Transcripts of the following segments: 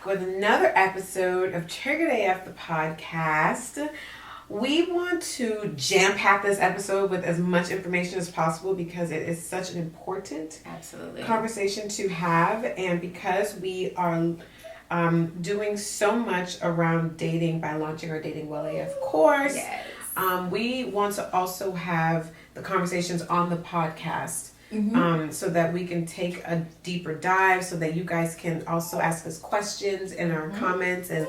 back with another episode of Triggered AF, the podcast. We want to jam-pack this episode with as much information as possible because it is such an important conversation to have, and because we are doing so much around dating by launching our Dating Well AF course. Yes. We want to also have the conversations on the podcast. So that we can take a deeper dive, so that you guys can also ask us questions in our comments and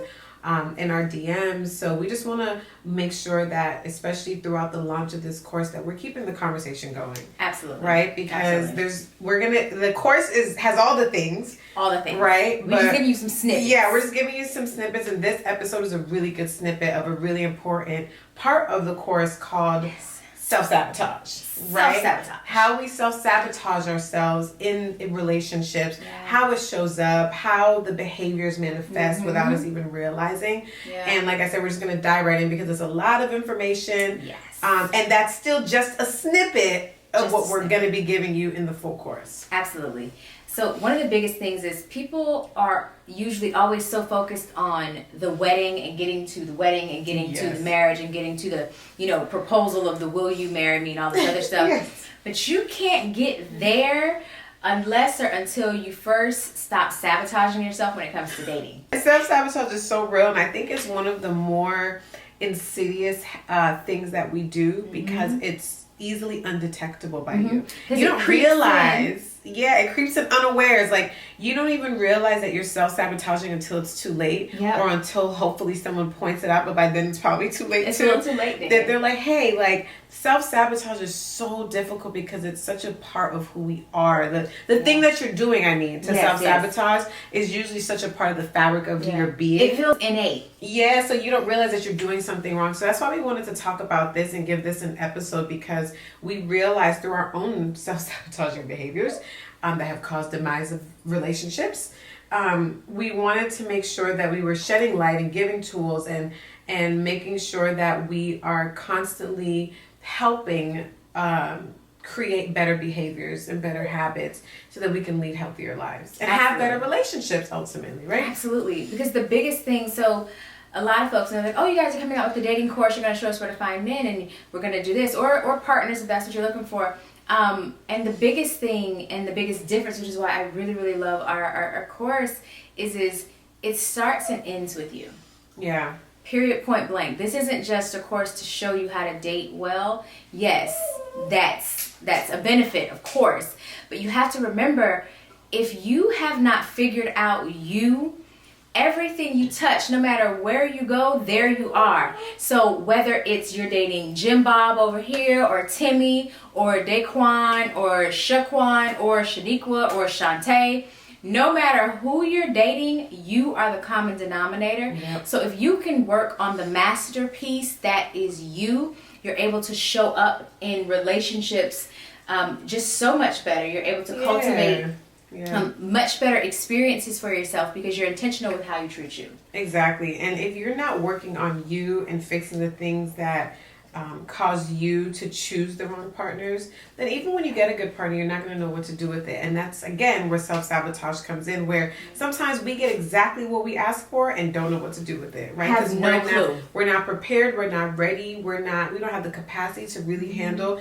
in our DMs. So we just want to make sure that, especially throughout the launch of this course, that we're keeping the conversation going. Absolutely. Right? Because the course has all the things. All the things. Right? We're just giving you some snippets. Yeah, we're just giving you some snippets, and this episode is a really good snippet of a really important part of the course called self-sabotage, right? Self-sabotage. How we self-sabotage ourselves in relationships, how it shows up, how the behaviors manifest without us even realizing. Yeah. And like I said, we're just going to dive right in because there's a lot of information. Yes. And that's still just a snippet of what we're going to be giving you in the full course. Absolutely. So one of the biggest things is people are usually always so focused on the wedding and getting to the wedding and getting to the marriage and getting to the, proposal of the will you marry me and all this other stuff. Yes. But you can't get there unless or until you first stop sabotaging yourself when it comes to dating. Self-sabotage is so real, and I think it's one of the more insidious things that we do because it's easily undetectable by you. You don't realize. Yeah, it creeps in unawares. Like, you don't even realize that you're self-sabotaging until it's too late, or until hopefully someone points it out, but by then it's probably too late. It's a little too late. They're like, hey, like, self-sabotage is so difficult because it's such a part of who we are. The thing that you're doing, to self-sabotage is usually such a part of the fabric of your being. It feels innate. Yeah, so you don't realize that you're doing something wrong. So that's why we wanted to talk about this and give this an episode, because we realized through our own self-sabotaging behaviors that have caused demise of relationships. We wanted to make sure that we were shedding light and giving tools and making sure that we are constantly helping create better behaviors and better habits so that we can lead healthier lives and have better relationships ultimately, right? Absolutely. Because the biggest thing, so a lot of folks are like, oh, you guys are coming out with the dating course, you're going to show us where to find men and we're going to do this, or partners if that's what you're looking for. And the biggest thing and the biggest difference, which is why I really, really love our course, is it starts and ends with you. Yeah. Period, point blank. This isn't just a course to show you how to date well. Yes, that's a benefit, of course. But you have to remember, if you have not figured out you, everything you touch, no matter where you go, there you are. So whether it's you're dating Jim Bob over here, or Timmy, or Daquan, or Shaquan, or Shaniqua, or Shantae, no matter who you're dating, you are the common denominator. Yep. So if you can work on the masterpiece that is you're able to show up in relationships just so much better. You're able to cultivate much better experiences for yourself because you're intentional with how you treat you. Exactly. And if you're not working on you and fixing the things that cause you to choose the wrong partners, then even when you get a good partner, you're not going to know what to do with it. And that's, again, where self-sabotage comes in, where sometimes we get exactly what we ask for and don't know what to do with it, right? Have no clue. We're not prepared, we're not ready, we don't have the capacity to really handle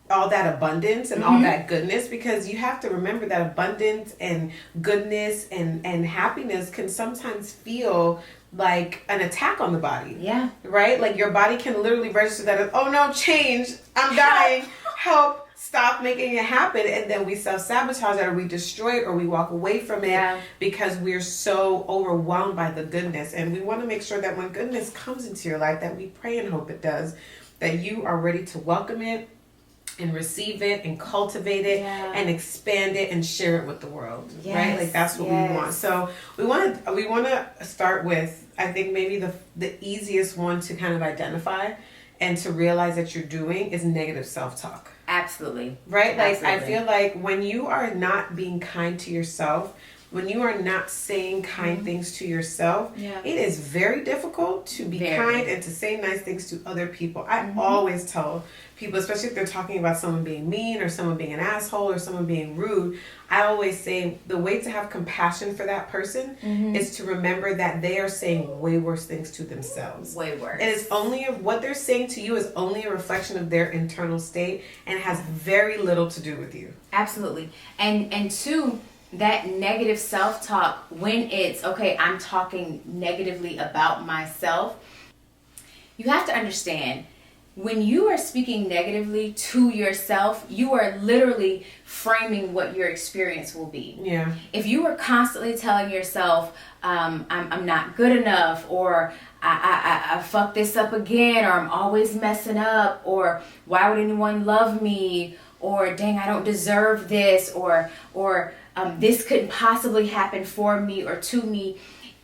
all that abundance and all that goodness, because you have to remember that abundance and goodness and happiness can sometimes feel like an attack on the body. Yeah. Right? Like your body can literally register that as, oh no, change, I'm dying, help, stop making it happen. And then we self-sabotage it, or we destroy it, or we walk away from it because we're so overwhelmed by the goodness. And we want to make sure that when goodness comes into your life, that we pray and hope it does, that you are ready to welcome it and receive it and cultivate it and expand it and share it with the world, right? Like that's what we want. So we want to start with, I think maybe the easiest one to kind of identify and to realize that you're doing is negative self-talk. Absolutely. Right? Like I feel like when you are not being kind to yourself, when you are not saying kind things to yourself, it is very difficult to be kind and to say nice things to other people. I always tell people, especially if they're talking about someone being mean or someone being an asshole or someone being rude, I always say the way to have compassion for that person is to remember that they are saying way worse things to themselves. Way worse. And it's only what they're saying to you is only a reflection of their internal state and has very little to do with you. Absolutely. And two, that negative self-talk, when it's, okay, I'm talking negatively about myself, you have to understand, when you are speaking negatively to yourself, you are literally framing what your experience will be. Yeah. If you are constantly telling yourself, I'm not good enough, or I fucked this up again, or I'm always messing up, or why would anyone love me, or dang, I don't deserve this, or this couldn't possibly happen for me or to me.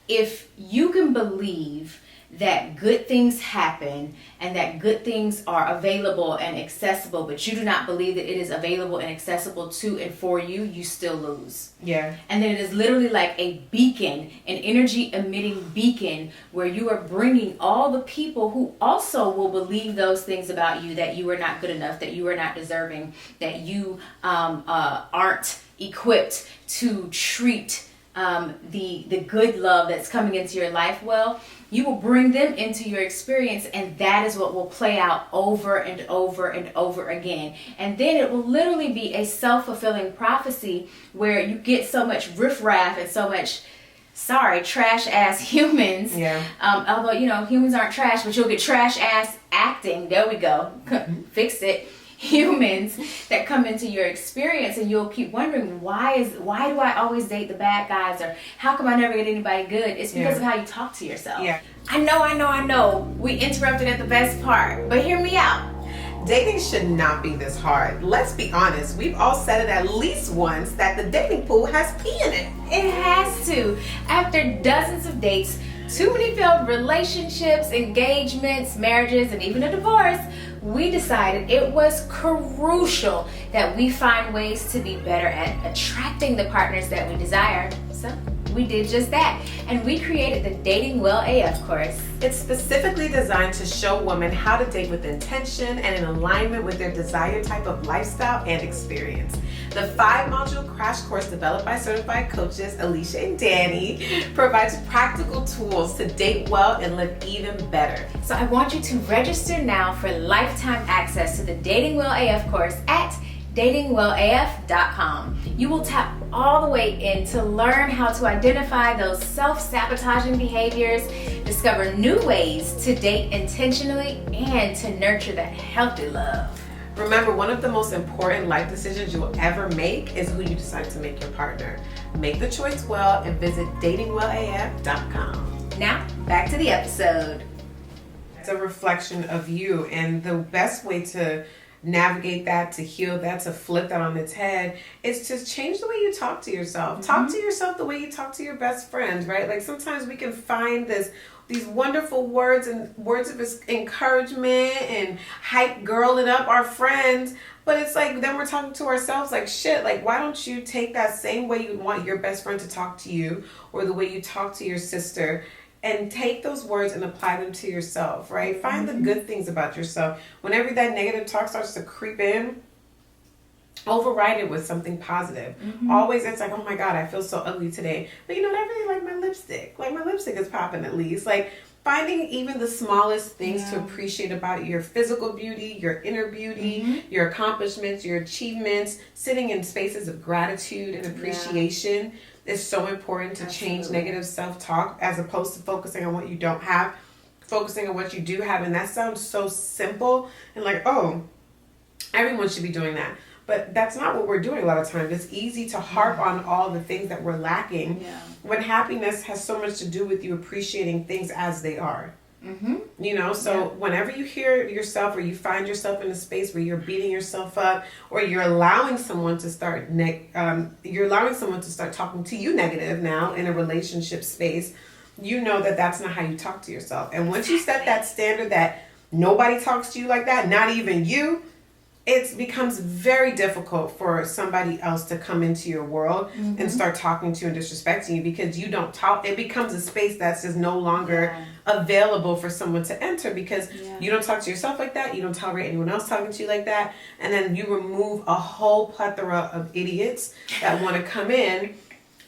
If you can believe that good things happen and that good things are available and accessible, but you do not believe that it is available and accessible to and for you, you still lose. Yeah. And then it is literally like a beacon, an energy emitting beacon, where you are bringing all the people who also will believe those things about you, that you are not good enough, that you are not deserving, that you aren't equipped to treat the good love that's coming into your life well. You will bring them into your experience, and that is what will play out over and over and over again. And then it will literally be a self-fulfilling prophecy, where you get so much riffraff and so much, trash ass humans. Yeah. Although, humans aren't trash, but you'll get trash ass acting. There we go. Fix it. Humans that come into your experience, and you'll keep wondering, why do I always date the bad guys, or how come I never get anybody good? It's because of how you talk to yourself. Yeah. I know. We interrupted at the best part, but hear me out. Dating should not be this hard. Let's be honest. We've all said it at least once that the dating pool has pee in it. It has to. After dozens of dates, too many failed relationships, engagements, marriages, and even a divorce, we decided it was crucial that we find ways to be better at attracting the partners that we desire. So we did just that, and we created the Dating Well AF course. It's specifically designed to show women how to date with intention and in alignment with their desired type of lifestyle and experience. The 5-module crash course developed by certified coaches Alechia and Dani provides practical tools to date well and live even better. So I want you to register now for lifetime access to the Dating Well AF course at datingwellaf.com. You will tap all the way in to learn how to identify those self-sabotaging behaviors, discover new ways to date intentionally, and to nurture that healthy love. Remember, one of the most important life decisions you will ever make is who you decide to make your partner. Make the choice well and visit datingwellaf.com. Now, back to the episode. It's a reflection of you, and the best way to navigate that, to heal that, to flip that on its head, is to change the way you talk to yourself. Talk to yourself the way you talk to your best friends, right? Like, sometimes we can find these wonderful words and words of encouragement and hype girling up our friends, but it's like, then we're talking to ourselves like, shit, like, why don't you take that same way you want your best friend to talk to you, or the way you talk to your sister, and take those words and apply them to yourself, right? Find the good things about yourself. Whenever that negative talk starts to creep in, override it with something positive. Always, it's like, oh my God, I feel so ugly today. But I really like my lipstick. Like, my lipstick is popping at least. Like, finding even the smallest things to appreciate about your physical beauty, your inner beauty, your accomplishments, your achievements, sitting in spaces of gratitude and appreciation. Is so important to change negative self-talk, as opposed to focusing on what you don't have, focusing on what you do have. And that sounds so simple and like, oh, everyone should be doing that. But that's not what we're doing a lot of times. It's easy to harp on all the things that we're lacking when happiness has so much to do with you appreciating things as they are. So whenever you hear yourself, or you find yourself in a space where you're beating yourself up, or you're allowing someone to start talking to you negative now in a relationship space, you know that that's not how you talk to yourself. And once you set that standard that nobody talks to you like that, not even you, it becomes very difficult for somebody else to come into your world and start talking to you and disrespecting you because you don't talk. It becomes a space that's just no longer available for someone to enter because you don't talk to yourself like that. You don't tolerate anyone else talking to you like that. And then you remove a whole plethora of idiots that want to come in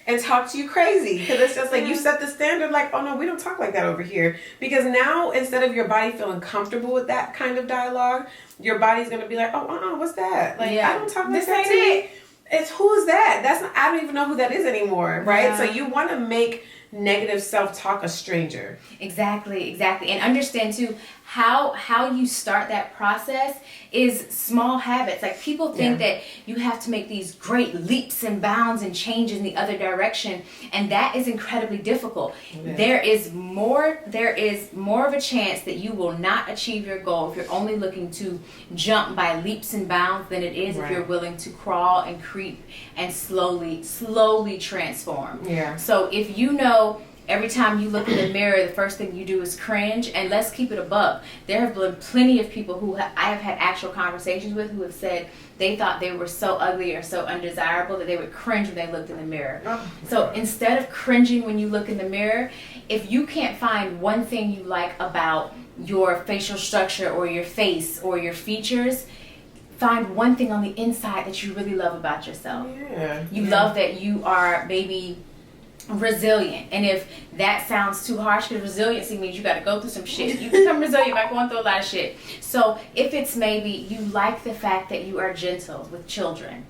and talk to you crazy because it's just like you set the standard like, oh no, we don't talk like that over here. Because now instead of your body feeling comfortable with that kind of dialogue, your body's gonna be like, oh, what's that? Like I don't talk like that to you. It's who is that? That's not, I don't even know who that is anymore, right? Yeah. So you want to make negative self-talk a stranger. Exactly. And understand too how you start that process is small habits. Like people think that you have to make these great leaps and bounds and change in the other direction, and that is incredibly difficult. There is more of a chance that you will not achieve your goal if you're only looking to jump by leaps and bounds than it is if you're willing to crawl and creep and slowly transform. So if you know every time you look in the mirror, the first thing you do is cringe. And let's keep it above. There have been plenty of people who I have had actual conversations with who have said they thought they were so ugly or so undesirable that they would cringe when they looked in the mirror. So instead of cringing when you look in the mirror, if you can't find one thing you like about your facial structure or your face or your features, find one thing on the inside that you really love about yourself. You love that you are maybe resilient, and if that sounds too harsh, because resiliency means you got to go through some shit. You become resilient by going through a lot of shit. So if it's maybe you like the fact that you are gentle with children,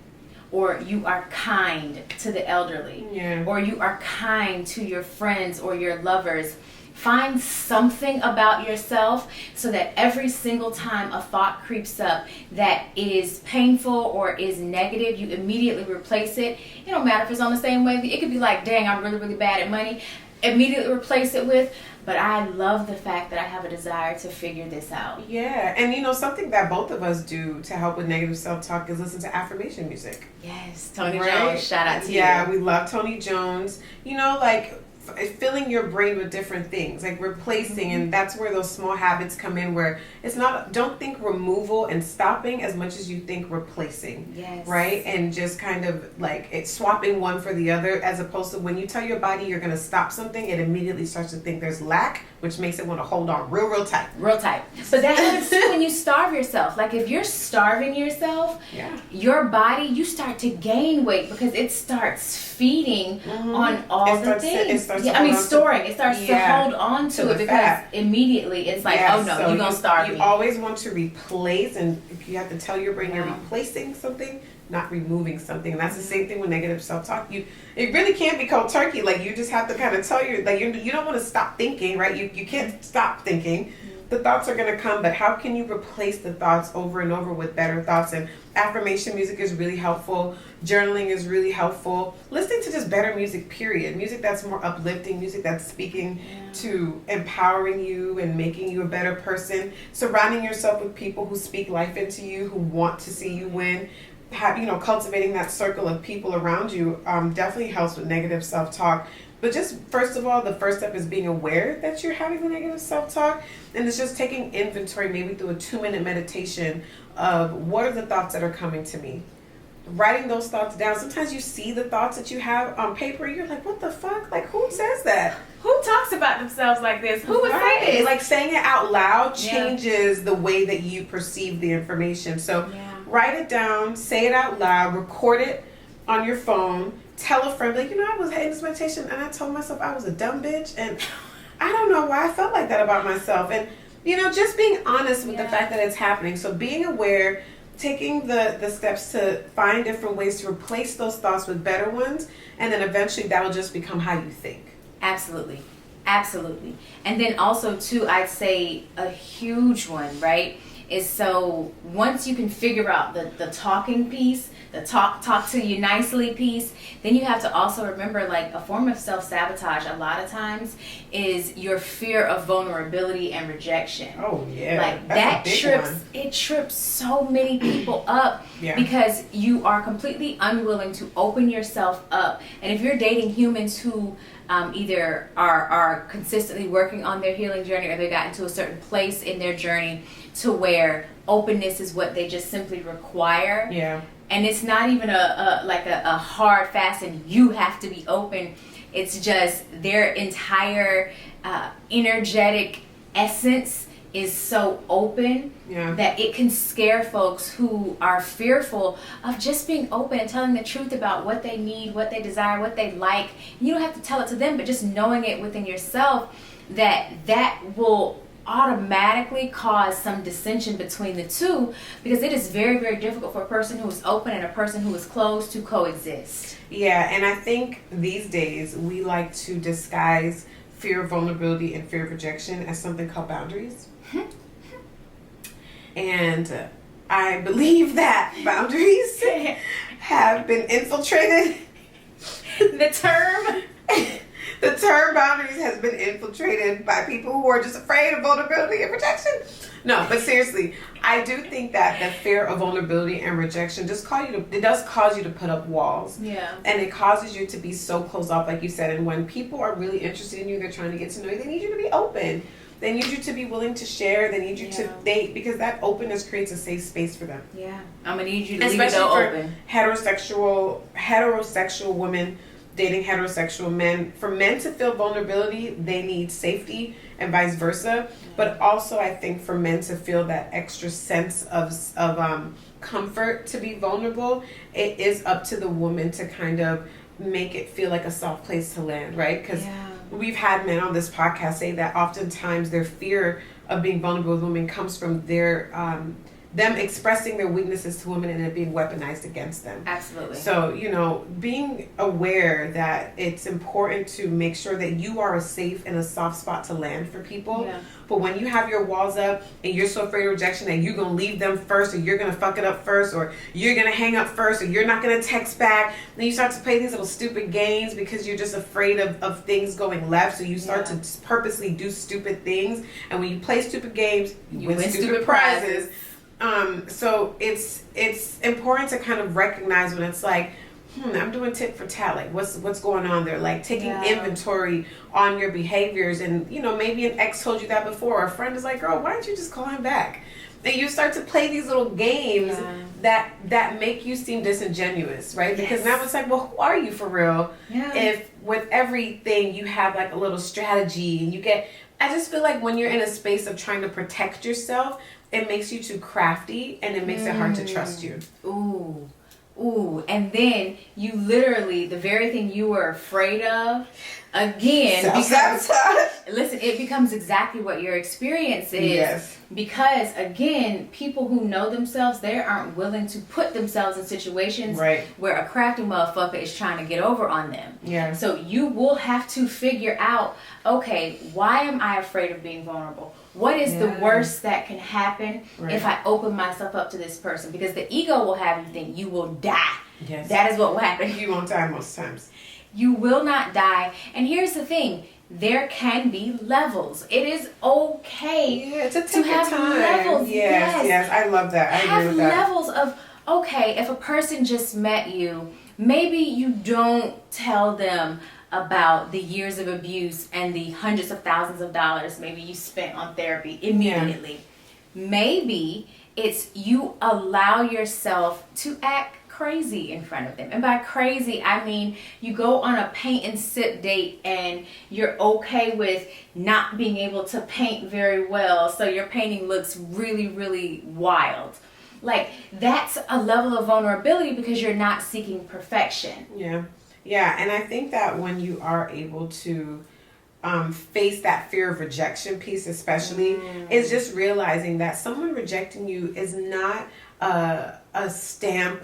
or you are kind to the elderly, or you are kind to your friends or your lovers, find something about yourself so that every single time a thought creeps up that is painful or is negative, you immediately replace it. It don't matter if it's on the same wave. It could be like, dang, I'm really, really bad at money. Immediately replace it with, but I love the fact that I have a desire to figure this out. And something that both of us do to help with negative self-talk is listen to affirmation music. Yes, Tony Jones, shout out to you. Yeah, we love Tony Jones. Like filling your brain with different things, like replacing, and that's where those small habits come in, where it's not, don't think removal and stopping as much as you think replacing. Right? And just kind of like it's swapping one for the other, as opposed to when you tell your body you're going to stop something, it immediately starts to think there's lack, which makes it want to hold on real tight. But that happens too when you starve yourself. Like if you're starving yourself, your body, you start to gain weight because it starts feeding on all the things. Storing. It starts to hold on to it because fat. Immediately it's like, oh no, you're going to starve me. You always want to replace, and if you have to tell your brain you're replacing something, not removing something. And that's the same thing with negative self-talk. It really can't be cold turkey. Like you just have to kind of tell you don't want to stop thinking, right? You can't stop thinking. The thoughts are going to come, but how can you replace the thoughts over and over with better thoughts? And affirmation music is really helpful. Journaling is really helpful. Listening to just better music, period. Music that's more uplifting, music that's speaking to empowering you and making you a better person. Surrounding yourself with people who speak life into you, who want to see you win. Cultivating that circle of people around you definitely helps with negative self-talk. But just first of all, the first step is being aware that you're having the negative self-talk, and it's just taking inventory, maybe through a 2-minute meditation of what are the thoughts that are coming to me. Writing those thoughts down. Sometimes you see the thoughts that you have on paper, you're like, what the fuck? Like, who says that? Who talks about themselves like this? Who would say this? Like saying it out loud changes the way that you perceive the information. So write it down, say it out loud, record it on your phone. Tell a friend, like, I was having this meditation and I told myself I was a dumb bitch, and I don't know why I felt like that about myself. And, just being honest with the fact that it's happening. So being aware, taking the steps to find different ways to replace those thoughts with better ones, and then eventually that will just become how you think. Absolutely. And then also, too, I'd say a huge one, right, is so once you can figure out the talking piece, the talk to you nicely piece, then you have to also remember, like, a form of self-sabotage a lot of times is your fear of vulnerability and rejection. Oh yeah, like that trips so many people up because you are completely unwilling to open yourself up. And if you're dating humans who either are consistently working on their healing journey, or they got into a certain place in their journey to where openness is what they just simply require. Yeah. And it's not even a hard fast and you have to be open. It's just their entire energetic essence is so open that it can scare folks who are fearful of just being open and telling the truth about what they need, what they desire, what they like. You don't have to tell it to them, but just knowing it within yourself, that will automatically cause some dissension between the two, because it is very, very difficult for a person who is open and a person who is closed to coexist. Yeah, and I think these days we like to disguise fear of vulnerability and fear of rejection as something called boundaries. And I believe that boundaries have been infiltrated. The term boundaries has been infiltrated by people who are just afraid of vulnerability and rejection. No, but seriously, I do think that the fear of vulnerability and rejection does cause you to put up walls. Yeah. And it causes you to be so closed off, like you said. And when people are really interested in you, they're trying to get to know you, they need you to be open. They need you to be willing to share. They need you to date, because that openness creates a safe space for them. Yeah. I'm going to need you to leave it especially for open. heterosexual women dating heterosexual men. For men to feel vulnerability, they need safety, and vice versa. But also, I think for men to feel that extra sense of comfort to be vulnerable, it is up to the woman to kind of make it feel like a soft place to land, right? Because we've had men on this podcast say that oftentimes their fear of being vulnerable with women comes from their them expressing their weaknesses to women and it being weaponized against them. Absolutely. So, being aware that it's important to make sure that you are a safe and a soft spot to land for people. Yeah. But when you have your walls up and you're so afraid of rejection that you're going to leave them first, or you're going to fuck it up first, or you're going to hang up first, or you're not going to text back, then you start to play these little stupid games because you're just afraid of things going left. So you start to purposely do stupid things. And when you play stupid games, you win stupid prizes. So it's important to kind of recognize when it's like, I'm doing tit for tat. Like, what's going on there? Like, taking inventory on your behaviors. And, maybe an ex told you that before. Or a friend is like, girl, why don't you just call him back? And you start to play these little games that make you seem disingenuous, right? Because now it's like, well, who are you for real? Yeah. If with everything you have like a little strategy and I just feel like when you're in a space of trying to protect yourself, it makes you too crafty and it makes it hard to trust you. Ooh. And then you literally, the very thing you were afraid of, again, it becomes exactly what your experience is. Yes. Because, again, people who know themselves, they aren't willing to put themselves in situations where a crafty motherfucker is trying to get over on them. Yeah. So you will have to figure out, okay, why am I afraid of being vulnerable? What is the worst that can happen if I open myself up to this person? Because the ego will have you think you will die. Yes. That is what will happen. You won't die most times. You will not die. And here's the thing. There can be levels. It is okay to have time. Levels. Yes, I love that. I agree with that. Have levels of, okay, if a person just met you, maybe you don't tell them about the years of abuse and the hundreds of thousands of dollars maybe you spent on therapy immediately. Maybe it's you allow yourself to act crazy in front of them. And by crazy, I mean you go on a paint and sip date and you're okay with not being able to paint very well, so your painting looks really, really wild. Like, that's a level of vulnerability because you're not seeking perfection. Yeah, and I think that when you are able to face that fear of rejection piece especially, is just realizing that someone rejecting you is not a stamp.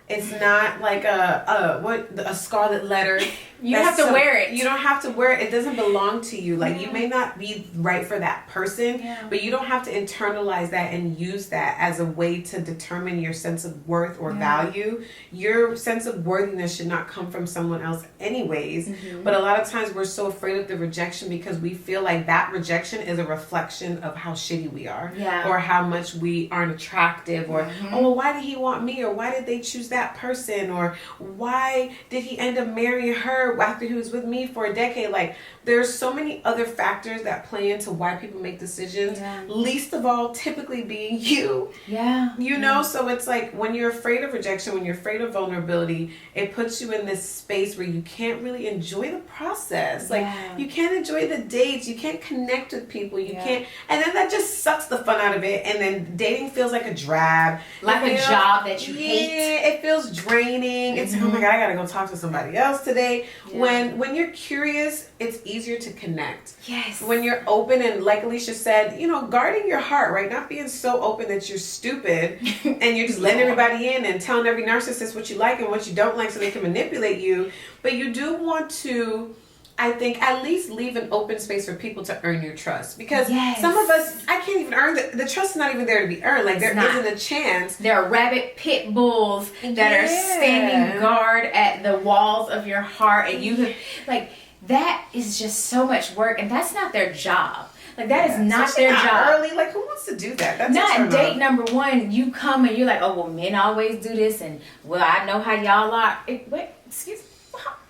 It's not like a scarlet letter. You don't have to wear it. You don't have to wear it. It doesn't belong to you. Like, you may not be right for that person, but you don't have to internalize that and use that as a way to determine your sense of worth or value. Your sense of worthiness should not come from someone else anyways. But a lot of times we're so afraid of the rejection because we feel like that rejection is a reflection of how shitty we are, or how much we aren't attractive, or, oh, well, why did he want me, or why did they choose that? that person, or why did he end up marrying her after he was with me for a decade? Like, there's so many other factors that play into why people make decisions. Yeah. Least of all, typically being you. Yeah. You know, so it's like when you're afraid of rejection, when you're afraid of vulnerability, it puts you in this space where you can't really enjoy the process. Like, you can't enjoy the dates, you can't connect with people, you can't, and then that just sucks the fun out of it. And then dating feels like a drab, like a job that you hate. Yeah, it feels draining. It's oh my god, I gotta go talk to somebody else today. When you're curious, it's easier to connect. Yes. When you're open, and like Alechia said, you know, guarding your heart, right? Not being so open that you're stupid and you're just letting everybody in and telling every narcissist what you like and what you don't like so they can manipulate you. But you do want to, I think, at least leave an open space for people to earn your trust. Because some of us, I can't even earn the trust is not even there to be earned. Like, there isn't a chance. There are rabid pit bulls that are standing guard at the walls of your heart, and you have, like, that is just so much work, and that's not their job. Like, that is not their job. Early, like, who wants to do that? That's not date number one. You come and you're like, oh, well, men always do this, and well, I know how y'all are. Wait, excuse me.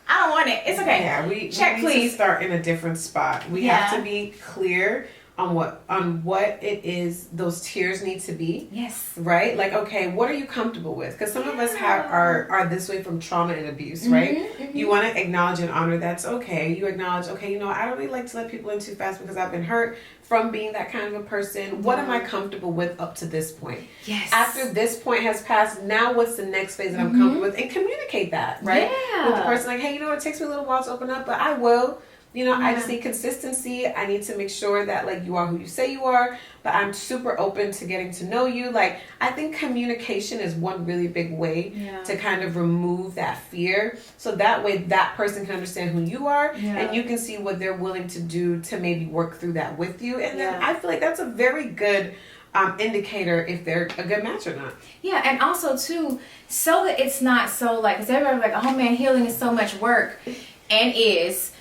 I don't want it. It's okay. Yeah, we check, need please. To start in a different spot. We have to be clear on what it is those tiers need to be. Yes. Right? Like, okay, what are you comfortable with? Because some of us are this way from trauma and abuse, right? You want to acknowledge and honor that's okay. You acknowledge, okay, you know, I don't really like to let people in too fast because I've been hurt from being that kind of a person. What am I comfortable with up to this point? Yes. After this point has passed, now what's the next phase that I'm comfortable with? And communicate that, right? Yeah. With the person, like, hey, you know, it takes me a little while to open up, but I will. You know, I just need consistency. I need to make sure that, like, you are who you say you are, but I'm super open to getting to know you. Like, I think communication is one really big way to kind of remove that fear. So that way that person can understand who you are and you can see what they're willing to do to maybe work through that with you. And then I feel like that's a very good indicator if they're a good match or not. Yeah, and also, too, so that it's not so, like, because everybody's like, oh, man, healing is so much work, and is.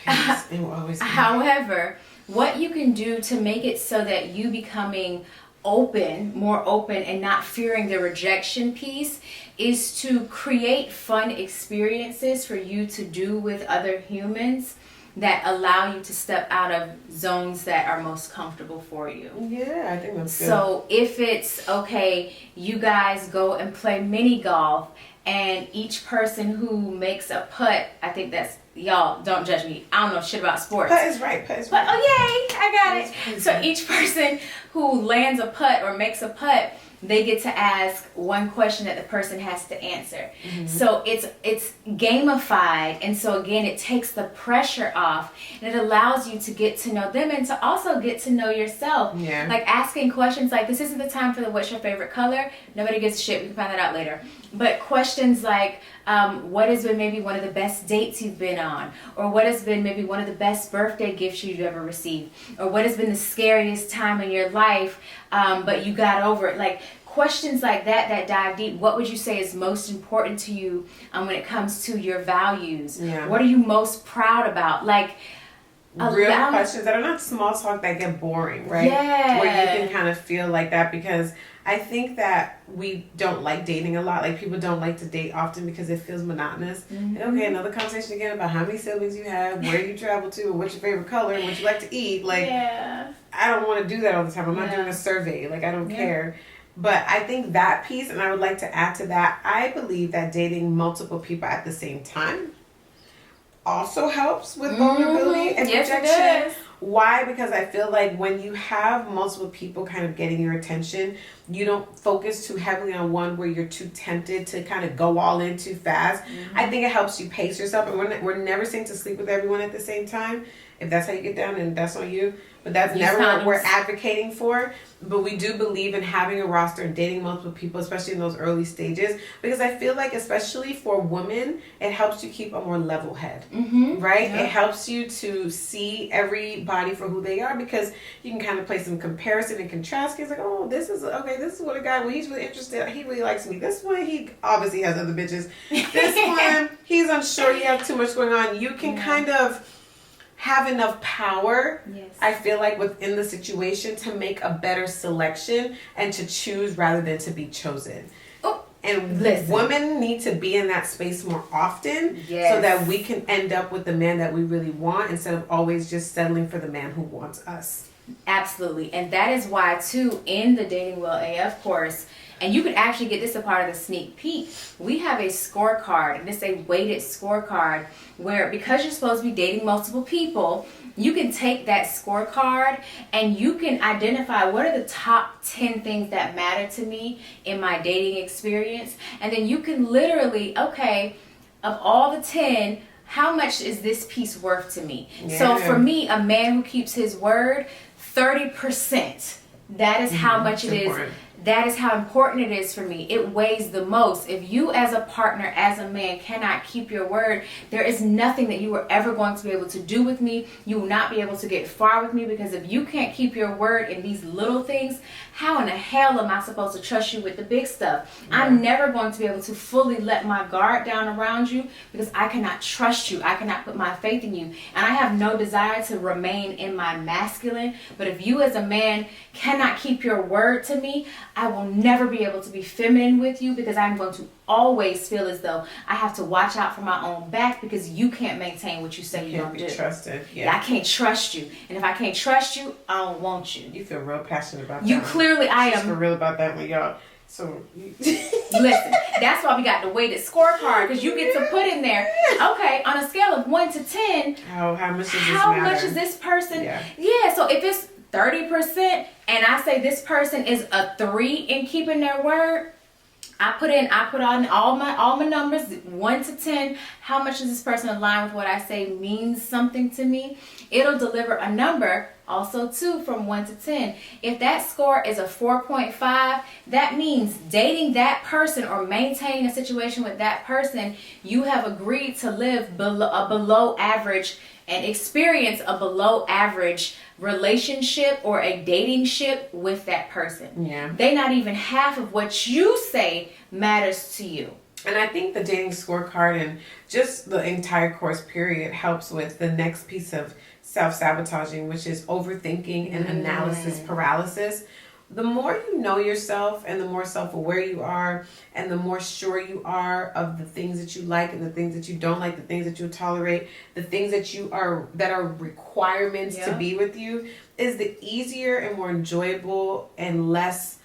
However, what you can do to make it so that you becoming more open and not fearing the rejection piece is to create fun experiences for you to do with other humans that allow you to step out of zones that are most comfortable for you. Yeah, I think that's good. So if it's, okay, you guys go and play mini golf, and each person who makes a putt, I think that's, y'all, don't judge me, I don't know shit about sports. Putt is right. Oh, yay, I got it. So each person who lands a putt or makes a putt, they get to ask one question that the person has to answer. So it's gamified, and so again, it takes the pressure off, and it allows you to get to know them and to also get to know yourself. Like asking questions like, this isn't the time for the what's your favorite color? Nobody gives a shit, we can find that out later. But questions like, what has been maybe one of the best dates you've been on? Or what has been maybe one of the best birthday gifts you've ever received? Or what has been the scariest time in your life, but you got over it? Like, questions like that dive deep. What would you say is most important to you when it comes to your values? What are you most proud about? Like, real questions that are not small talk that get boring, right? Where you can kind of feel like that, because I think that we don't like dating a lot. Like, people don't like to date often because it feels monotonous. Okay, another conversation again about how many siblings you have, where you travel to, and what's your favorite color, and what you like to eat. Like, I don't want to do that all the time. I'm not doing a survey. Like, I don't care. But I think that piece, and I would like to add to that, I believe that dating multiple people at the same time also helps with vulnerability and rejection. It does. Why? Because I feel like when you have multiple people kind of getting your attention, you don't focus too heavily on one where you're too tempted to kind of go all in too fast. I think it helps you pace yourself. And we're never saying to sleep with everyone at the same time. If that's how you get down, and that's on you. But that's never what we're advocating for. But we do believe in having a roster and dating multiple people, especially in those early stages. Because I feel like, especially for women, it helps you keep a more level head. Right? It helps you to see everybody for who they are, because you can kind of play some comparison and contrast. It's like, oh, this is what a guy, well, he's really interested. He really likes me. This one, he obviously has other bitches. This one, he's unsure. He has too much going on. You can kind of have enough power, I feel like, within the situation to make a better selection and to choose rather than to be chosen. And Listen. women need to be in that space more often Yes. so that we can end up with the man that we really want instead of always just settling for the man who wants us. Absolutely. And that is why, too, in the Dating Well AF course, and you can actually get this a part of the sneak peek, we have a scorecard, and it's a weighted scorecard where, because you're supposed to be dating multiple people, you can take that scorecard and you can identify what are the top 10 things that matter to me in my dating experience. And then you can literally, okay, of all the 10, how much is this piece worth to me? Yeah. So for me, a man who keeps his word, 30%. That is how much it is. That is how important it is for me. It weighs the most. If you as a partner, as a man, cannot keep your word, there is nothing that you are ever going to be able to do with me. You will not be able to get far with me, because if you can't keep your word in these little things, how in the hell am I supposed to trust you with the big stuff? Yeah. I'm never going to be able to fully let my guard down around you because I cannot trust you. I cannot put my faith in you. And I have no desire to remain in my masculine. But if you as a man cannot keep your word to me, I will never be able to be feminine with you, because I'm going to always feel as though I have to watch out for my own back because you can't maintain what you say you don't do. Trusted. Yeah. I can't trust you. And if I can't trust you, I don't want you. You feel real passionate about that. You clearly, I am. For real about that one, y'all. So listen, that's why we got the weighted scorecard, because you get to put in there, okay, on a scale of 1 to 10, how much does this how matter? much is this person? Yeah. So if it's 30% and I say this person is a 3 in keeping their word, I put on all my numbers, 1 to 10. How much does this person align with what I say means something to me? It'll deliver a number also too from 1 to 10. If that score is a 4.5, that means dating that person or maintaining a situation with that person, you have agreed to live below average and experience a below average relationship or a dating ship with that person. Yeah. They not even half of what you say matters to you. And I think the dating scorecard and just the entire course period helps with the next piece of self-sabotaging, which is overthinking and analysis paralysis. The more you know yourself and the more self-aware you are and the more sure you are of the things that you like and the things that you don't like, the things that you tolerate, the things that are requirements to be with you, is the easier and more enjoyable and less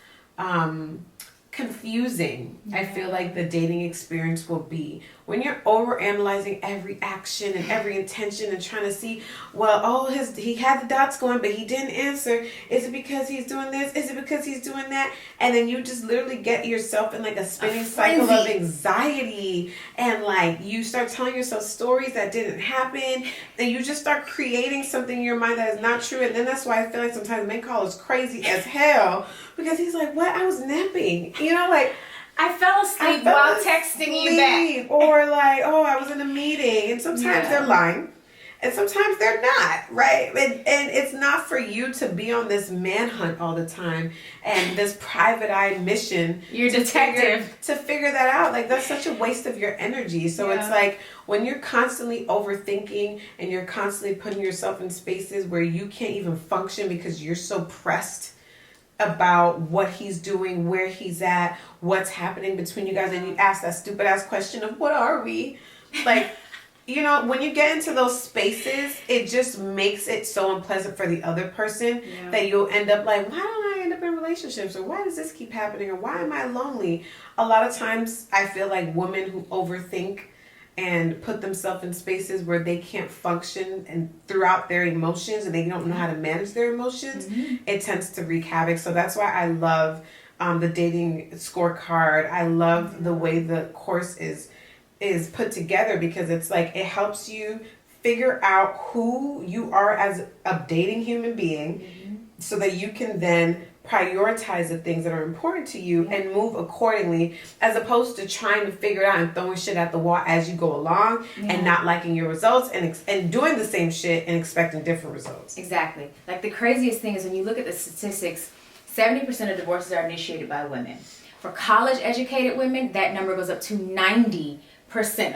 confusing I feel like the dating experience will be. When you're overanalyzing every action and every intention and trying to see, well, he had the dots going but he didn't answer. Is it because he's doing this? Is it because he's doing that? And then you just literally get yourself in like a spinning cycle of anxiety, and like you start telling yourself stories that didn't happen, and you just start creating something in your mind that is not true. And then that's why I feel like sometimes men call us crazy as hell, because he's like, what? I was napping. You know, like, I fell asleep while texting you back. Or like, oh, I was in a meeting. And sometimes they're lying. And sometimes they're not, right? And it's not for you to be on this manhunt all the time and this private eye mission. You're detective. To figure that out. Like, that's such a waste of your energy. So it's like, when you're constantly overthinking and you're constantly putting yourself in spaces where you can't even function because you're so pressed about what he's doing, where he's at, what's happening between you guys, and you ask that stupid ass question of what are we? Like, you know, when you get into those spaces, it just makes it so unpleasant for the other person that you'll end up like, why don't I end up in relationships? Or why does this keep happening? Or why am I lonely? A lot of times I feel like women who overthink and put themselves in spaces where they can't function and throughout their emotions and they don't know how to manage their emotions, it tends to wreak havoc. So that's why I love the dating scorecard. I love the way the course is put together, because it's like it helps you figure out who you are as a dating human being so that you can then prioritize the things that are important to you and move accordingly, as opposed to trying to figure it out and throwing shit at the wall as you go along and not liking your results and doing the same shit and expecting different results. Exactly. Like, the craziest thing is when you look at the statistics, 70% of divorces are initiated by women. For college educated women, that number goes up to 90%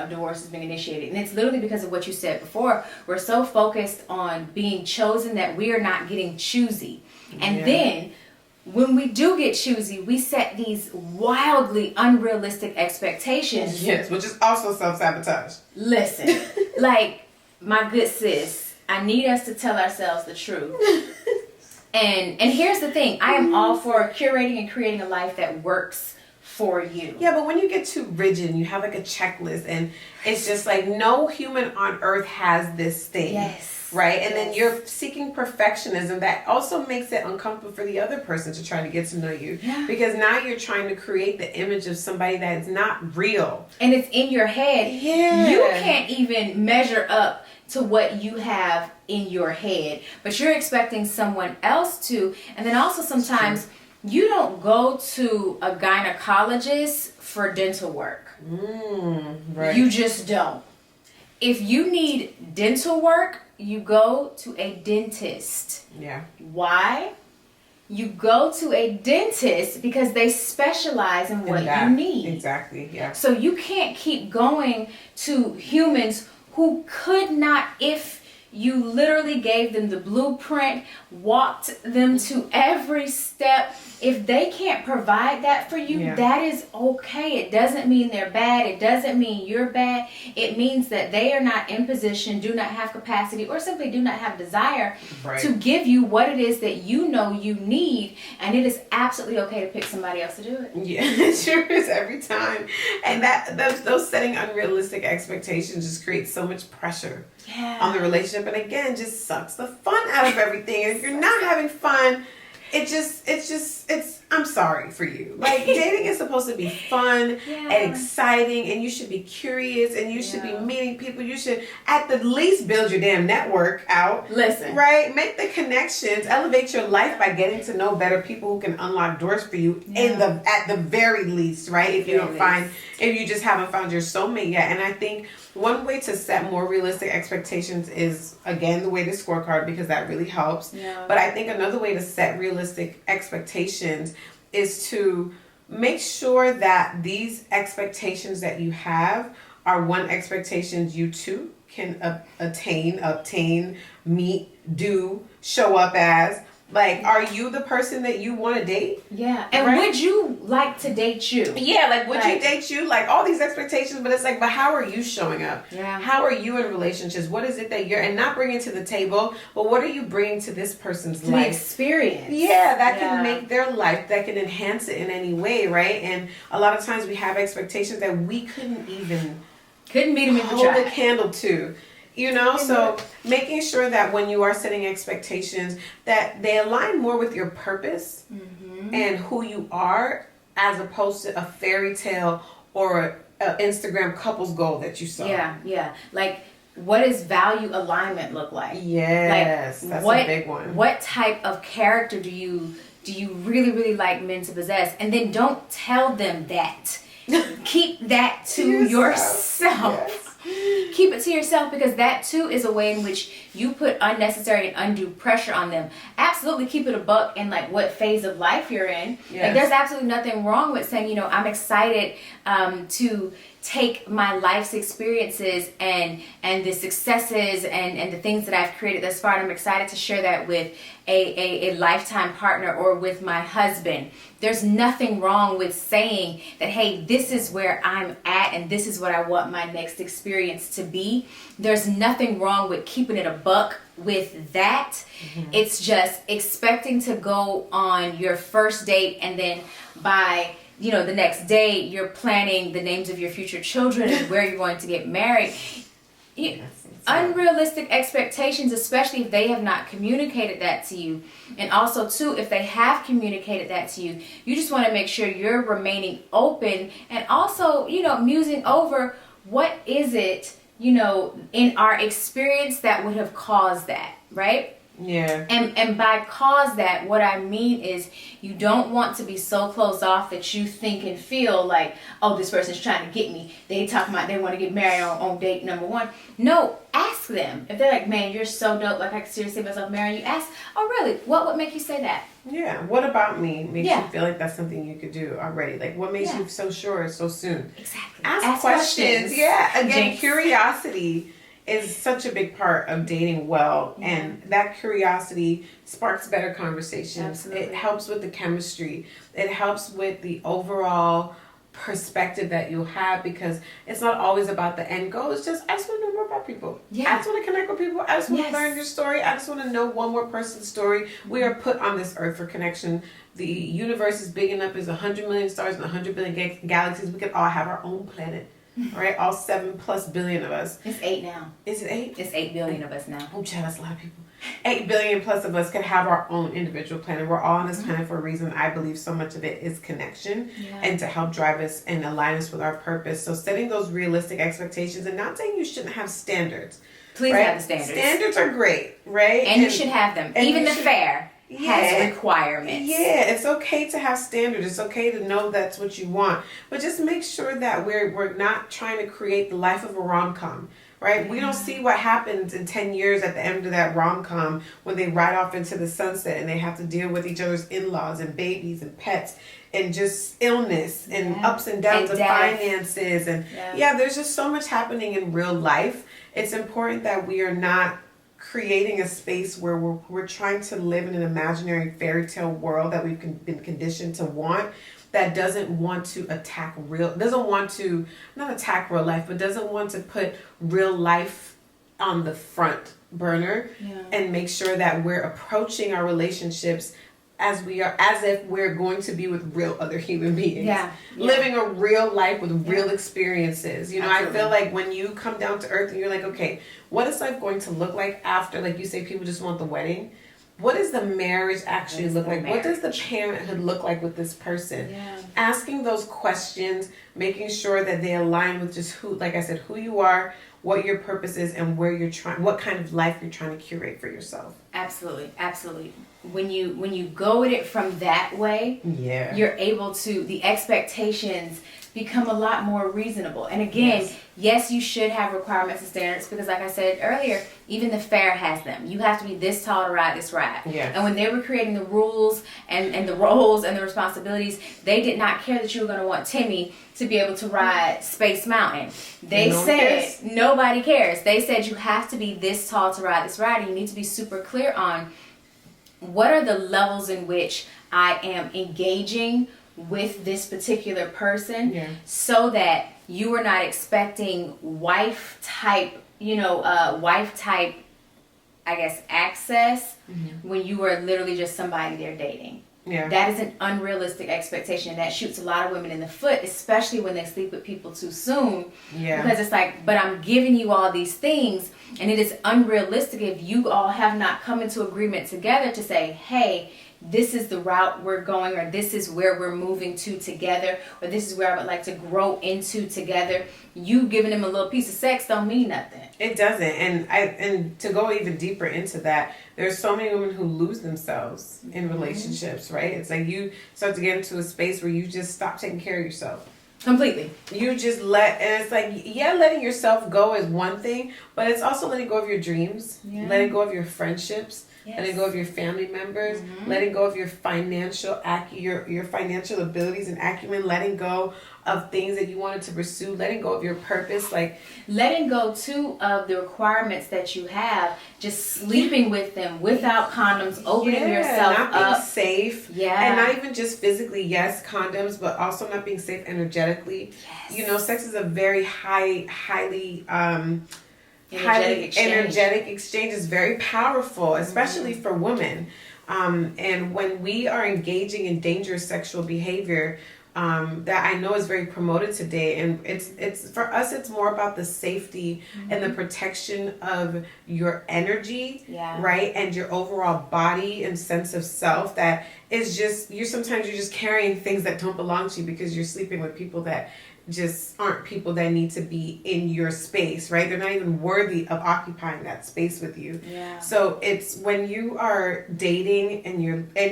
of divorces being initiated. And it's literally because of what you said before. We're so focused on being chosen that we are not getting choosy. And then when we do get choosy, we set these wildly unrealistic expectations. Yes, which is also self-sabotage. Listen, like, my good sis, I need us to tell ourselves the truth. And here's the thing. I am all for curating and creating a life that works for you. Yeah, but when you get too rigid and you have like a checklist and it's just like no human on earth has this thing. Yes. Right? And then you're seeking perfectionism. That also makes it uncomfortable for the other person to try to get to know you. Yeah. Because now you're trying to create the image of somebody that is not real. And it's in your head. Yeah. You can't even measure up to what you have in your head. But you're expecting someone else to. And then also sometimes you don't go to a gynecologist for dental work. Right. You just don't. If you need dental work, you go to a dentist. Yeah. Why? You go to a dentist because they specialize in what you need. Exactly, yeah. So you can't keep going to humans who could not, if you literally gave them the blueprint, walked them to every step. If they can't provide that for you, that is okay. It doesn't mean they're bad. It doesn't mean you're bad. It means that they are not in position, do not have capacity, or simply do not have desire to give you what it is that you know you need. And it is absolutely okay to pick somebody else to do it. Yeah, it sure is every time. And those setting unrealistic expectations just create so much pressure on the relationship. And again, just sucks the fun out of everything. And if you're not having fun, I'm sorry for you. Like, dating is supposed to be fun and exciting, and you should be curious, and you should be meeting people. You should, at the least, build your damn network out. Listen. Right? Make the connections. Elevate your life by getting to know better people who can unlock doors for you at the very least, right? If you just haven't found your soulmate yet. And I think one way to set more realistic expectations is, again, the weighted scorecard, because that really helps. Yeah. But I think another way to set realistic expectations is to make sure that these expectations that you have are expectations you too can obtain, meet, do, show up as. Like, are you the person that you want to date? Yeah. And would you like to date you? Yeah, like, would you date you? Like, all these expectations, but it's like, but how are you showing up? Yeah. How are you in relationships? What is it that you're, and not bringing to the table, but what are you bringing to this person's life? The experience. Yeah, that can make their life, that can enhance it in any way, right? And a lot of times we have expectations that we couldn't meet them hold a candle to. You know, so making sure that when you are setting expectations that they align more with your purpose and who you are, as opposed to a fairy tale or an Instagram couples goal that you saw. Yeah. Like, what does value alignment look like? Yes, like, that's a big one. What type of character do you really, really like men to possess? And then don't tell them that. Keep that to yourself. Yes. Keep it to yourself, because that too is a way in which you put unnecessary and undue pressure on them. Absolutely keep it a buck in like what phase of life you're in. Yes. Like, there's absolutely nothing wrong with saying, I'm excited to take my life's experiences and the successes and the things that I've created thus far, and I'm excited to share that with a lifetime partner or with my husband. There's nothing wrong with saying that, hey, this is where I'm at and this is what I want my next experience to be. There's nothing wrong with keeping it a buck with that. It's just expecting to go on your first date and then by the next day you're planning the names of your future children and where you're going to get married. Unrealistic expectations, especially if they have not communicated that to you. And also too, if they have communicated that to you, you just want to make sure you're remaining open and also, musing over what is it, in our experience that would have caused that, right? Yeah. And by cause that, what I mean is you don't want to be so closed off that you think and feel like, oh, this person's trying to get me. They talking about they want to get married on date number 1. No, ask them. If they're like, man, you're so dope, like I could seriously see myself marrying you, ask, oh, really? What would make you say that? Yeah. What about me makes you feel like that's something you could do already? Like, what makes you so sure so soon? Exactly. Ask questions. Yeah. Again, curiosity is such a big part of dating well. And that curiosity sparks better conversations. Absolutely. It helps with the chemistry. It helps with the overall perspective that you'll have, because it's not always about the end goal. It's just, I just want to know more about people. I just want to connect with people. I just want to learn your story. I just want to know one more person's story. We are put on this earth for connection. The universe is big enough. There's 100 million stars and 100 billion galaxies. We could all have our own planet. Right? All 7+ billion of us. It's 8 now. Is it 8? It's 8 billion of us now. Oh, child, that's a lot of people. 8 billion plus of us can have our own individual planet. We're all on this planet for a reason. I believe so much of it is connection and to help drive us and align us with our purpose. So setting those realistic expectations, and not saying you shouldn't have standards. Please have the standards. Standards are great, right? And you should have them. Even the fair has requirements. Yeah, it's okay to have standards. It's okay to know that's what you want. But just make sure that we're not trying to create the life of a rom-com. Right? We don't see what happens in 10 years at the end of that rom-com when they ride off into the sunset and they have to deal with each other's in-laws and babies and pets and just illness and ups and downs of finances. And there's just so much happening in real life. It's important that we are not creating a space where we're trying to live in an imaginary fairy tale world that we've been conditioned to want, that doesn't want to not attack real life, but doesn't want to put real life on the front burner and make sure that we're approaching our relationships as if we're going to be with real other human beings. Living a real life with real experiences. I feel like when you come down to earth and you're like, okay, what is life going to look like after, like you say, people just want the wedding? What does the marriage actually look like? What does the parenthood look like with this person? Asking those questions, making sure that they align with just who you are, what your purpose is, and what kind of life you're trying to curate for yourself. Absolutely, absolutely. When you go at it from that way, you're able to, the expectations become a lot more reasonable. And again, yes, you should have requirements and standards, because like I said earlier, even the fair has them. You have to be this tall to ride this ride. And when they were creating the rules and the roles and the responsibilities, they did not care that you were going to want Timmy to be able to ride Space Mountain. They said nobody cares. They said you have to be this tall to ride this ride, and you need to be super clear on what are the levels in which I am engaging with this particular person, so that you are not expecting wife type, I guess, access when you are literally just somebody they're dating. That is an unrealistic expectation, and that shoots a lot of women in the foot, especially when they sleep with people too soon. Because it's like, but I'm giving you all these things, and it is unrealistic if you all have not come into agreement together to say, hey, this is the route we're going, or this is where we're moving to together, or this is where I would like to grow into together. You giving them a little piece of sex don't mean nothing. It doesn't. And to go even deeper into that, there's so many women who lose themselves in relationships, right? It's like you start to get into a space where you just stop taking care of yourself. Completely. You just and it's like, letting yourself go is one thing, but it's also letting go of your dreams, letting go of your friendships, letting go of your family members, letting go of your financial your financial abilities and acumen, letting go of things that you wanted to pursue, letting go of your purpose, like letting go too of the requirements that you have, just sleeping with them without condoms, opening yourself not up, being safe, and not even just physically, condoms, but also not being safe energetically. Sex is a very highly energetic exchange. Is very powerful, especially for women. And when we are engaging in dangerous sexual behavior, that I know is very promoted today, and it's for us, it's more about the safety and the protection of your energy, right, and your overall body and sense of self. That is just sometimes you're just carrying things that don't belong to you because you're sleeping with people that just aren't people that need to be in your space, right? They're not even worthy of occupying that space with you. So it's when you are dating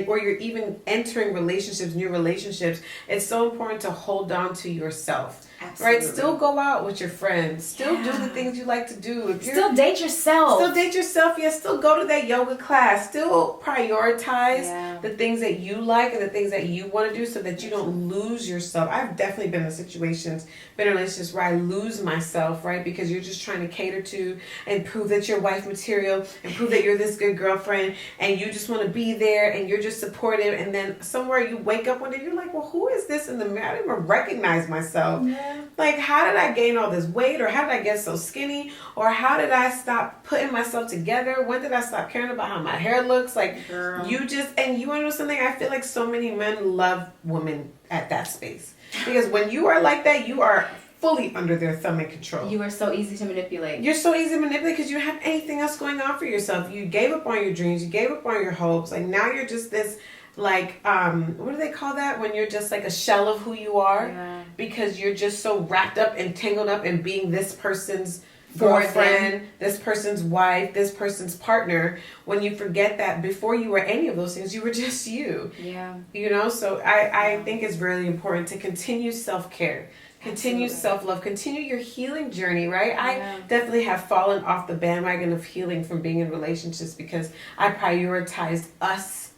or you're even entering new relationships, it's so important to hold on to yourself. Absolutely. Right? Still go out with your friends. Still do the things you like to do. Still date yourself. Still go to that yoga class. Still prioritize the things that that you like and the things that you want to do so that you don't lose yourself. I've definitely been in situations, been in relationships where I lose myself, right? Because you're just trying to cater to and prove that you're wife material and prove that you're this good girlfriend and you just want to be there and you're just supportive. And then somewhere you wake up one day, you're like, well, who is this in the mirror? I don't even recognize myself. Yeah. Like, how did I gain all this weight? Or how did I get so skinny? Or how did I stop putting myself together? When did I stop caring about how my hair looks? Like, Girl. you want to know something? I feel like so many men love women at that space. Because when you are like that, you are fully under their thumb and control. You are so easy to manipulate. You're so easy to manipulate because you don't have anything else going on for yourself. You gave up on your dreams. You gave up on your hopes. Like, now you're just this, like, what do they call that? When you're just like a shell of who you are. Yeah. Because you're just so wrapped up and tangled up in being this person's For girlfriend, this person's wife, this person's partner, when you forget that before you were any of those things, you were just you. Yeah. You know, so I think it's really important to continue self-care, continue self-love, continue your healing journey, right? Yeah. I definitely have fallen off the bandwagon of healing from being in relationships because I prioritized us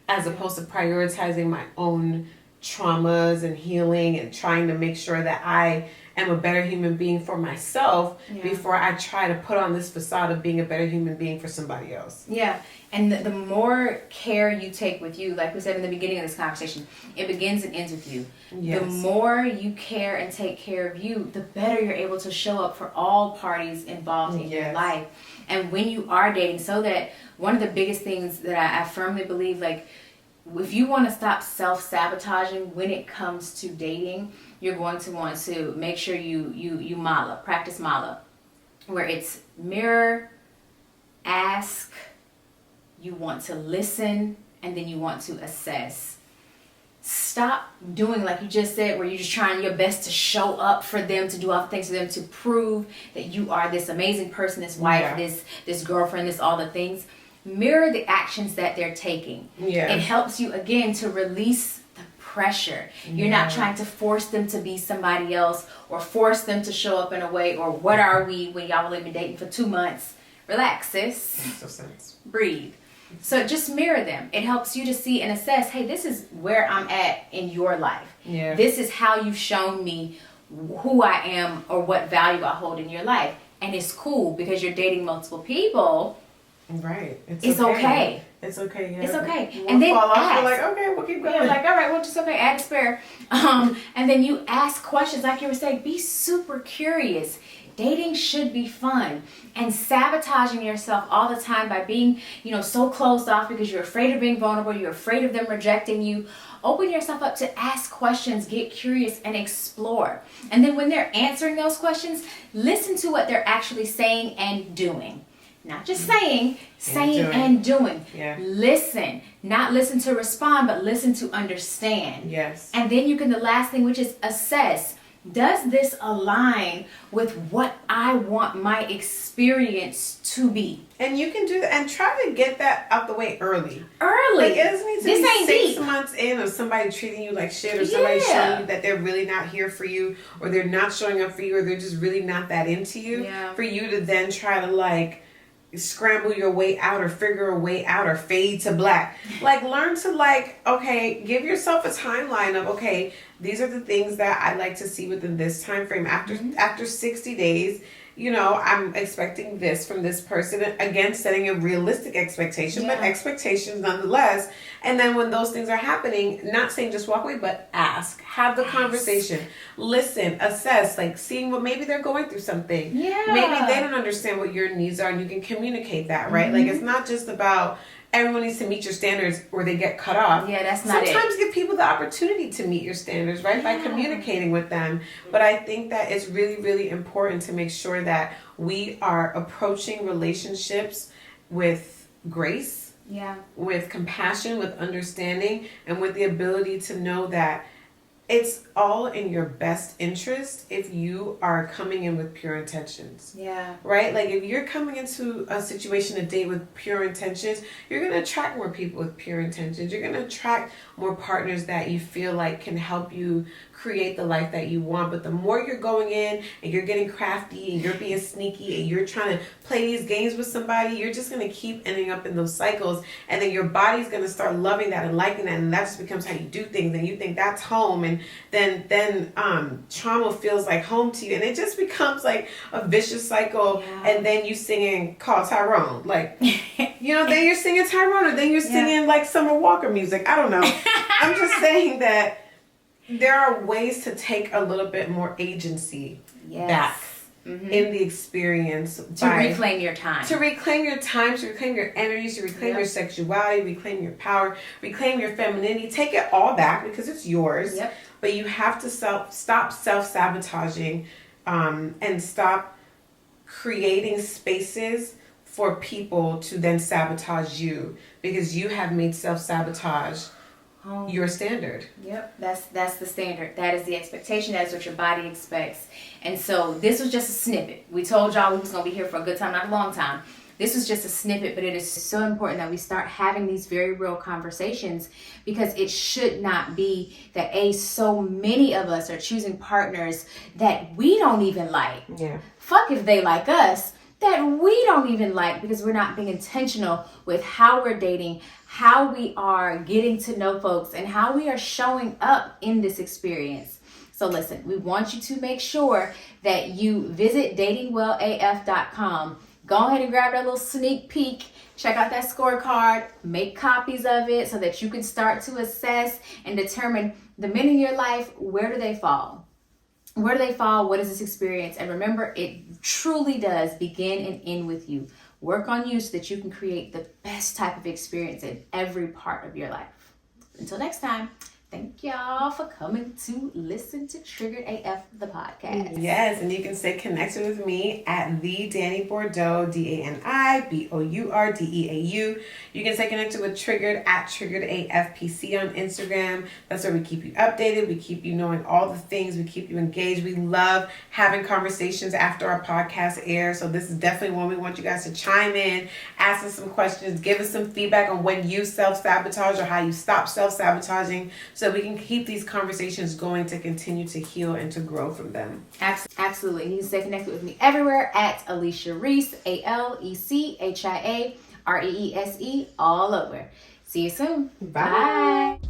as opposed to prioritizing my own traumas and healing and trying to make sure that I am a better human being for myself before I try to put on this facade of being a better human being for somebody else. Yeah. And the more care you take with you, like we said in the beginning of this conversation, it begins and ends with you. Yes. The more you care and take care of you, the better you're able to show up for all parties involved in your life. And when you are dating, so that one of the biggest things that I firmly believe, like, if you want to stop self-sabotaging when it comes to dating, you're going to want to make sure you mala, practice mala, where it's mirror, ask, you want to listen, and then you want to assess. Stop doing like you just said, where you're just trying your best to show up for them, to do all the things for them, to prove that you are this amazing person, this wife, this girlfriend, this all the things. Mirror the actions that they're taking. Yeah. It helps you, again, to release the pressure. You're not trying to force them to be somebody else or force them to show up in a way, or what are we when y'all only been dating for 2 months? Relax, sis. Makes no sense. Breathe. So just mirror them. It helps you to see and assess, hey, this is where I'm at in your life. Yeah. This is how you've shown me who I am or what value I hold in your life. And it's cool because you're dating multiple people. Right. It's okay. It's okay. Yeah. It's okay. We'll and then fall off. ask. We're like, okay, we'll keep going. You're like, all right, well, just okay, add a spare. And then you ask questions, like you were saying, be super curious. Dating should be fun. And sabotaging yourself all the time by being, so closed off because you're afraid of being vulnerable, you're afraid of them rejecting you. Open yourself up to ask questions, get curious, and explore. And then when they're answering those questions, listen to what they're actually saying and doing. Not just saying and doing. Yeah. Listen. Not listen to respond, but listen to understand. Yes. And then you can, the last thing, which is assess. Does this align with what I want my experience to be? And you can do that and try to get that out the way early. Like, it doesn't need to this be ain't 6 deep. months in of somebody treating you like shit, or somebody showing you that they're really not here for you, or they're not showing up for you, or they're just really not that into you. Yeah. For you to then try to scramble your way out or figure a way out or fade to black. Learn to okay, give yourself a timeline of, okay, these are the things that I'd like to see within this time frame. After 60 days, I'm expecting this from this person. Again, setting a realistic expectation, but expectations nonetheless. And then when those things are happening, not saying just walk away, but ask. Have the conversation. Listen, assess, seeing what maybe they're going through something. Yeah. Maybe they don't understand what your needs are and you can communicate that, right? It's not just about everyone needs to meet your standards or they get cut off. Yeah, that's not Sometimes give people the opportunity to meet your standards, right? By communicating with them. But I think that it's really, really important to make sure that we are approaching relationships with grace, with compassion, with understanding, and with the ability to know that it's all in your best interest if you are coming in with pure intentions. Yeah. Right? If you're coming into a situation, a date with pure intentions, you're going to attract more people with pure intentions. You're going to attract more partners that you feel like can help you create the life that you want. But the more you're going in and you're getting crafty and you're being sneaky and you're trying to play these games with somebody, you're just going to keep ending up in those cycles. And then your body's going to start loving that and liking that. And that just becomes how you do things. And you think that's home. And then trauma feels like home to you. And it just becomes like a vicious cycle. Yeah. And then you singing Call Tyrone. Like, you know, then you're singing Tyrone. Or then you're singing like Summer Walker music. I don't know. I'm just saying that there are ways to take a little bit more agency back in the experience. To reclaim your time. To reclaim your time, to reclaim your energy, to reclaim your sexuality, reclaim your power, reclaim your femininity. Take it all back because it's yours. Yep. But you have to stop self-sabotaging and stop creating spaces for people to then sabotage you because you have made self-sabotage your standard. Yep, that's the standard. That is the expectation. That is what your body expects. And so this was just a snippet. We told y'all we was going to be here for a good time, not a long time. This was just a snippet, but it is so important that we start having these very real conversations because it should not be that so many of us are choosing partners that we don't even like. Yeah. Fuck if they like us, that we don't even like because we're not being intentional with how we're dating, how we are getting to know folks, and how we are showing up in this experience. So listen, we want you to make sure that you visit datingwellaf.com. Go ahead and grab that little sneak peek. Check out that scorecard. Make copies of it so that you can start to assess and determine the men in your life, where do they fall? Where do they fall? What is this experience? And remember, it truly does begin and end with you. Work on you so that you can create the best type of experience in every part of your life. Until next time, thank y'all for coming to listen to Triggered AF, the podcast. Yes, and you can stay connected with me at the Dani Bordeaux, DaniBourdeau. You can stay connected with Triggered at Triggered AFPC on Instagram. That's where we keep you updated. We keep you knowing all the things. We keep you engaged. We love having conversations after our podcast airs. So this is definitely one we want you guys to chime in, ask us some questions, give us some feedback on when you self-sabotage or how you stop self-sabotaging, so we can keep these conversations going to continue to heal and to grow from them. Absolutely. You can stay connected with me everywhere at Alechia Reese, ALECHIA REESE, all over. See you soon. Bye. Bye.